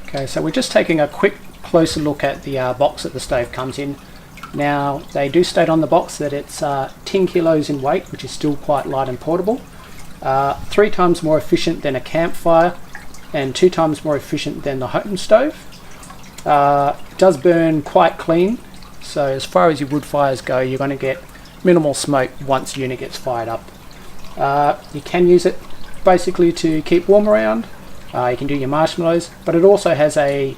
Okay, so we're just taking a quick closer look at the box that the stove comes in. Now, they do state on the box that it's 10 kilos in weight, which is still quite light and portable. 3 times more efficient than a campfire, and 2 times more efficient than the home stove. It does burn quite clean, so as far as your wood fires go, you're going to get minimal smoke once the unit gets fired up. You can use it basically to keep warm around. You can do your marshmallows, but it also has a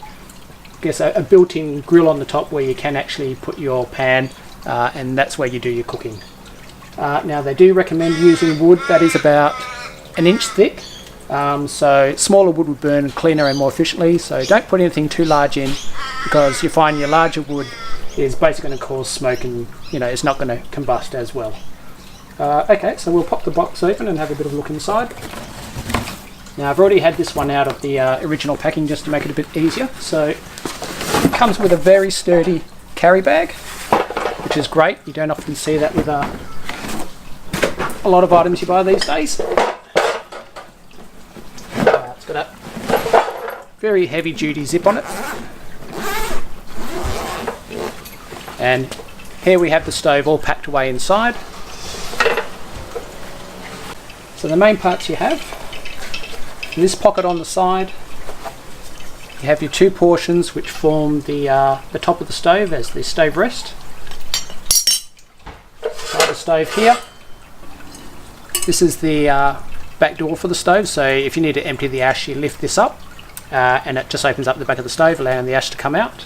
built-in grill on the top where you can actually put your pan, and that's where you do your cooking. Now, they do recommend using wood that is about 1 inch thick, so smaller wood would burn cleaner and more efficiently, so don't put anything too large in, because you find your larger wood is basically going to cause smoke, and it's not going to combust as well. Okay, so we'll pop the box open and have a bit of a look inside. Now, I've already had this one out of the original packing just to make it a bit easier. So it comes with a very sturdy carry bag, which is great. You don't often see that with a lot of items you buy these days. It's got a very heavy duty zip on it. And here we have the stove all packed away inside. So the main parts you have, in this pocket on the side, you have your 2 portions which form the top of the stove as the stove rest. Got the stove here. This is the back door for the stove, so if you need to empty the ash, you lift this up and it just opens up the back of the stove, allowing the ash to come out.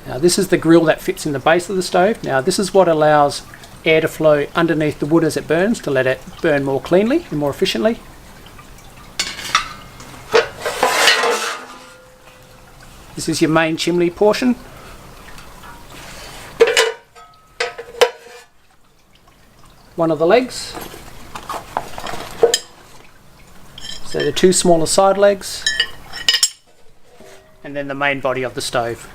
Now, this is the grill that fits in the base of the stove. Now, this is what allows air to flow underneath the wood as it burns to let it burn more cleanly and more efficiently. This is your main chimney portion. One of the legs. So the 2 smaller side legs. And then the main body of the stove.